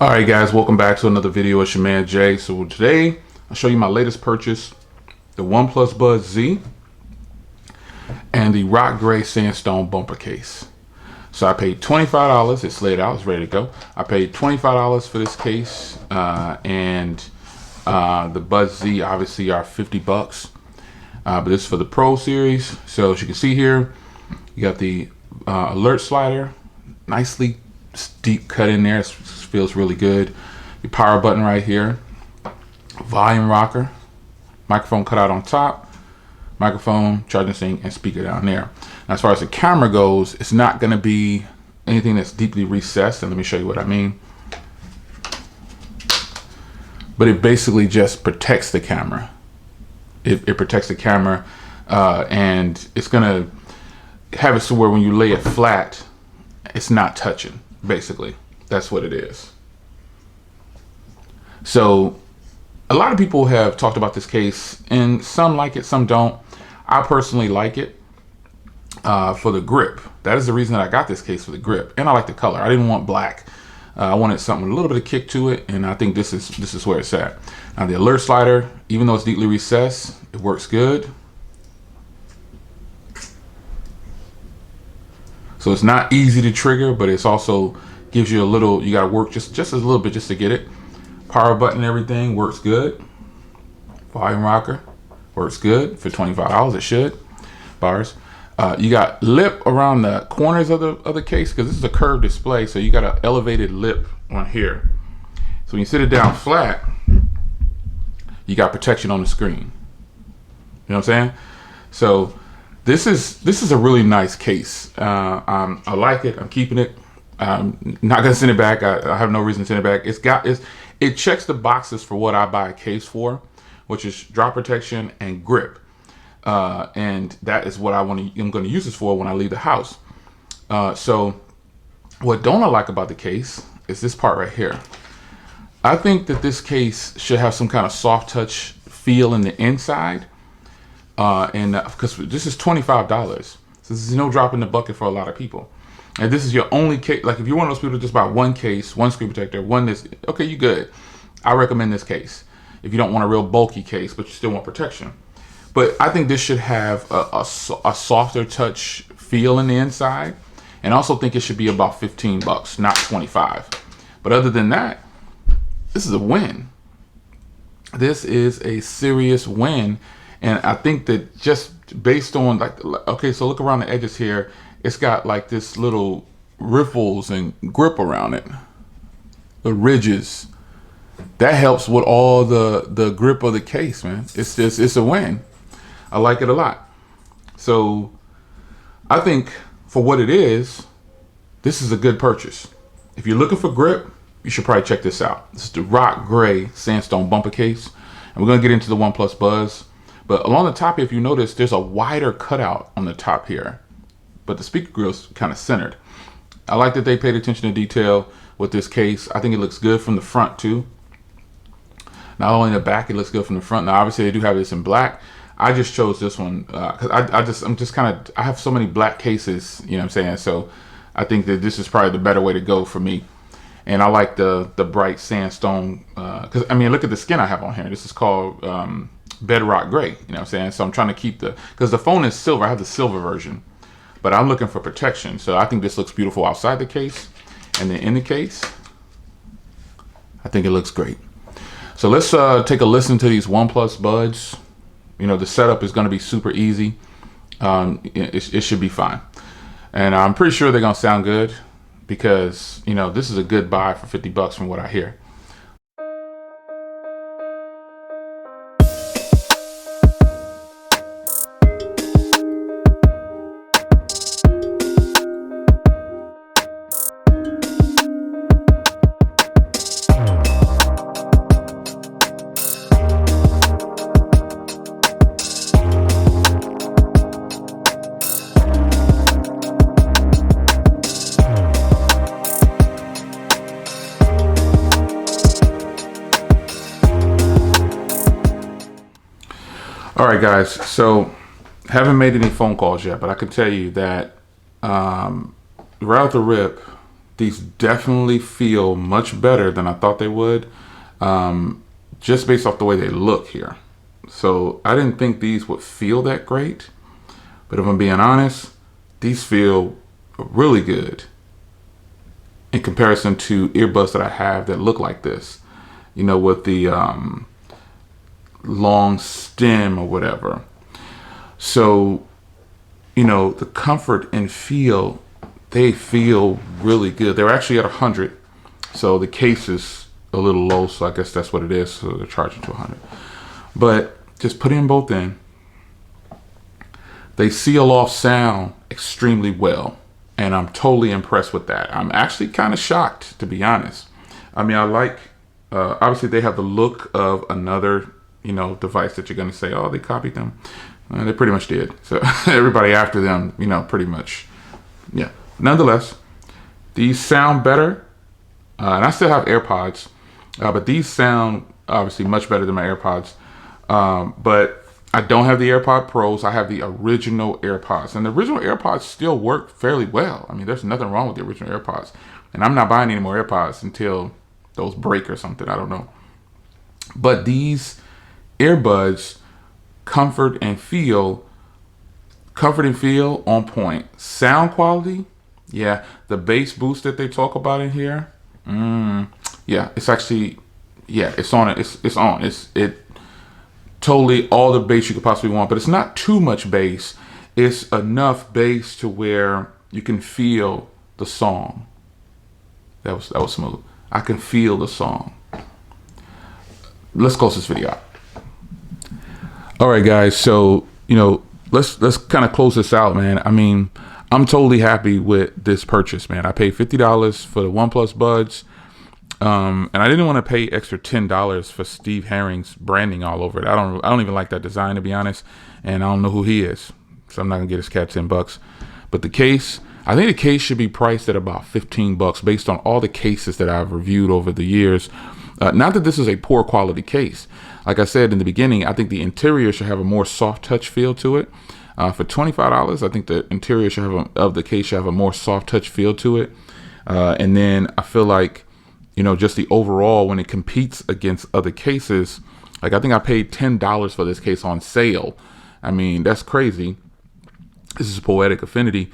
All right, guys, welcome back to another video. It's your man Jay. So today I'll show you my latest purchase, the OnePlus Buzz Z and the rock gray Sandstone bumper case. So I paid $25. It's laid out, it's ready to go. I paid $25 for this case, and the Buzz Z obviously are 50 bucks, but this is for the Pro series. So as you can see here, you got the alert slider, nicely deep cut in there. It feels really good. Your power button right here, volume rocker, microphone cutout on top, microphone, charging sink, and speaker down there. Now, as far as the camera goes, it's not going to be anything that's deeply recessed, and let me show you what I mean. But it basically just protects the camera. It protects the camera, and it's going to have it so where when you lay it flat, it's not touching. Basically, that's what it is. So a lot of people have talked about this case, and some like it, some don't. I personally like it for the grip. That is the reason that I got this case, for the grip, and I like the color. I didn't want black. I wanted something with a little bit of kick to it, and I think this is where it's at. Now the alert slider, even though it's deeply recessed, it works good. So it's not easy to trigger, but it's also gives you a little, you gotta work just a little bit just to get it. Power button, everything works good. Volume rocker works good for $25, it should. Bars. You got lip around the corners of the case, because this is a curved display, so you got an elevated lip on here. So when you sit it down flat, you got protection on the screen. You know what I'm saying? So this is a really nice case. I like it. I'm keeping it. I'm not gonna send it back. I have no reason to send it back. It checks the boxes for what I buy a case for, which is drop protection and grip, and that is what I'm going to use this for when I leave the house. So what don't I like about the case is this part right here. I think that this case should have some kind of soft touch feel in the inside. And because this is $25, so this is no drop in the bucket for a lot of people. And this is your only case. Like if you're one of those people that just buy one case, one screen protector, one this, okay, you good. I recommend this case if you don't want a real bulky case, but you still want protection. But I think this should have a softer touch feel in the inside, and I also think it should be about 15 bucks, not 25. But other than that, this is a win. This is a serious win. And I think that just based on okay, so look around the edges here. It's got like this little ripples and grip around it. The ridges. That helps with all the grip of the case, man. It's a win. I like it a lot. So I think for what it is, this is a good purchase. If you're looking for grip, you should probably check this out. This is the rock gray Sandstone bumper case. And we're gonna get into the OnePlus Buzz. But along the top, if you notice, there's a wider cutout on the top here, but the speaker grill's kind of centered. I like that they paid attention to detail with this case. I think it looks good from the front too. Not only in the back, it looks good from the front. Now, obviously, they do have this in black. I just chose this one because I have so many black cases, you know what I'm saying? So I think that this is probably the better way to go for me. And I like the bright sandstone, because I mean, look at the skin I have on here. This is called bedrock gray, you know what I'm saying? So I'm trying to keep because the phone is silver. I have the silver version, but I'm looking for protection. So I think this looks beautiful outside the case, and then in the case, I think it looks great. So let's take a listen to these OnePlus Buds. You know, the setup is going to be super easy. It should be fine, and I'm pretty sure they're going to sound good because, you know, this is a good buy for 50 bucks from what I hear. All right, guys, so haven't made any phone calls yet, but I can tell you that right off the rip, These definitely feel much better than I thought they would, just based off the way they look here. So I didn't think these would feel that great, but if I'm being honest, these feel really good in comparison to earbuds that I have that look like this, with the long stem or whatever. So, the comfort and feel, they feel really good. They're actually at 100, so the case is a little low, so I guess that's what it is. So they're charging to 100. But just putting them both in, they seal off sound extremely well, and I'm totally impressed with that. I'm actually kind of shocked, to be honest. I mean, I like, obviously they have the look of another, device that you're going to say, oh, they copied them. They pretty much did. So everybody after them, pretty much, yeah. Nonetheless, these sound better, and I still have AirPods, but these sound obviously much better than my AirPods. But I don't have the AirPod Pros. I have the original AirPods, and the original AirPods still work fairly well. I mean, there's nothing wrong with the original AirPods, and I'm not buying any more AirPods until those break or something. I don't know. But these earbuds, comfort and feel on point. Sound quality, yeah. The bass boost that they talk about in here, yeah, it's actually, yeah, it's on it. It's on. It totally all the bass you could possibly want, but it's not too much bass. It's enough bass to where you can feel the song. That was smooth. I can feel the song. Let's close this video out. All right, guys. So, let's kind of close this out, man. I mean, I'm totally happy with this purchase, man. I paid $50 for the OnePlus Buds. And I didn't want to pay extra $10 for Steve Herring's branding all over it. I don't even like that design, to be honest. And I don't know who he is, so I'm not gonna get his cat $10. But the case, I think the case should be priced at about $15 based on all the cases that I've reviewed over the years. Not that this is a poor quality case. Like I said in the beginning, I think the interior should have a more soft touch feel to it. For $25, I think the interior of the case should have a more soft touch feel to it. And then I feel like, just the overall, when it competes against other cases, like I think I paid $10 for this case on sale. I mean, that's crazy. This is Poetic Affinity,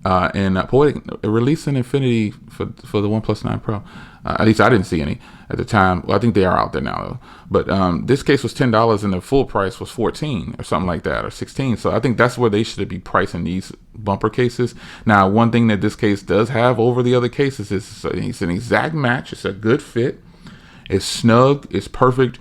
and Poetic released an Infinity for the OnePlus 9 Pro. At least I didn't see any at the time. Well, I think they are out there now, though. But this case was $10, and the full price was $14 or something like that, or $16. So I think that's where they should be pricing these bumper cases. Now, one thing that this case does have over the other cases is it's an exact match. It's a good fit. It's snug. It's perfect.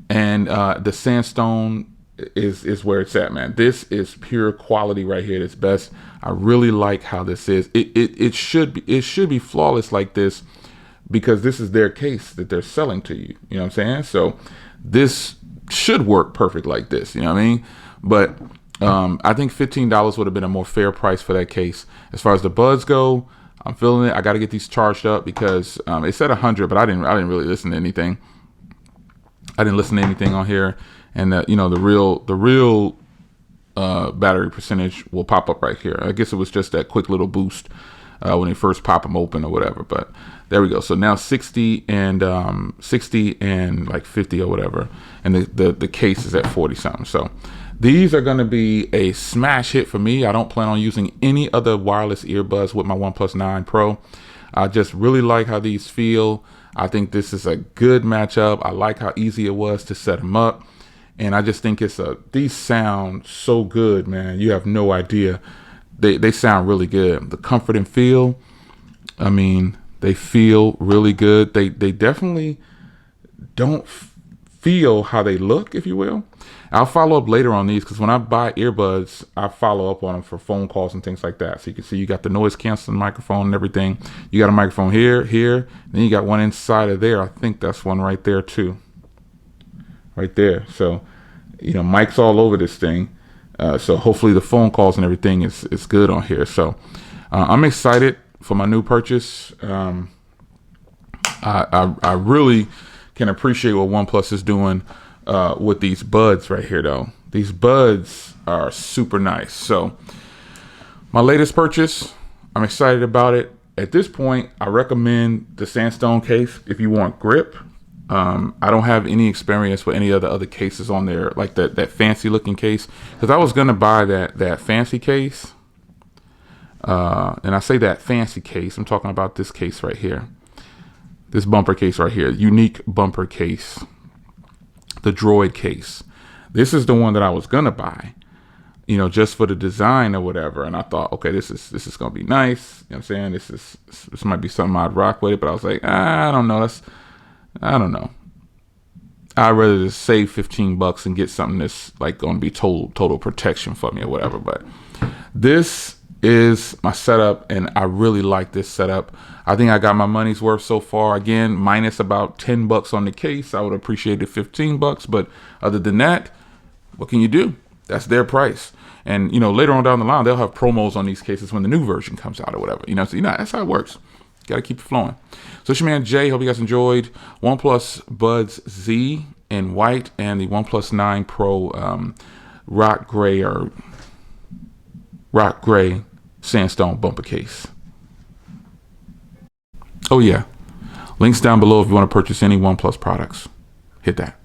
And the Sandstone is where it's at, man. This is pure quality right here. It's best. I really like how this is. It should be flawless like this, because this is their case that they're selling to you. You know what I'm saying? So this should work perfect like this. You know what I mean? But I think $15 would have been a more fair price for that case. As far as the buds go, I'm feeling it. I got to get these charged up because it said 100, but I didn't really listen to anything. I didn't listen to anything on here, and the real battery percentage will pop up right here. I guess it was just that quick little boost when they first pop them open or whatever. But there we go. So now 60 and like 50 or whatever, and the case is at 40 something. So these are going to be a smash hit for me. I don't plan on using any other wireless earbuds with my OnePlus 9 Pro. I just really like how these feel. I think this is a good matchup. I like how easy it was to set them up. And I just think these sound so good, man. You have no idea. They sound really good. The comfort and feel, I mean, they feel really good. They definitely don't feel how they look, if you will. I'll follow up later on these, because when I buy earbuds, I follow up on them for phone calls and things like that. So you can see you got the noise canceling microphone and everything. You got a microphone here, then you got one inside of there. I think that's one right there too. Right there. So, mic's all over this thing. So hopefully the phone calls and everything is good on here. So I'm excited for my new purchase. I really can appreciate what OnePlus is doing with these buds right here, though. These buds are super nice. So my latest purchase, I'm excited about it. At this point, I recommend the Sandstone case if you want grip. I don't have any experience with any of the other cases on there, like that fancy looking case, because I was gonna buy that fancy case. And I say that fancy case, I'm talking about this case right here, this bumper case right here, unique bumper case, the Droid case. This is the one that I was gonna buy, you know, just for the design or whatever. And I thought, okay, this is gonna be nice. You know what I'm saying? This might be something I'd rock with it. But I was like, I don't know. I don't know. I'd rather just save $15 and get something that's like gonna be total protection for me or whatever. But this is my setup, and I really like this setup. I think I got my money's worth so far. Again, minus about $10 on the case. I would appreciate it $15, but other than that, what can you do? That's their price. And you know, later on down the line, they'll have promos on these cases when the new version comes out or whatever. You know, so that's how it works. Got to keep it flowing. So it's your man Jay. Hope you guys enjoyed OnePlus Buds Z in white and the OnePlus 9 Pro rock gray Sandstone bumper case. Oh yeah, links down below if you want to purchase any OnePlus products. Hit that.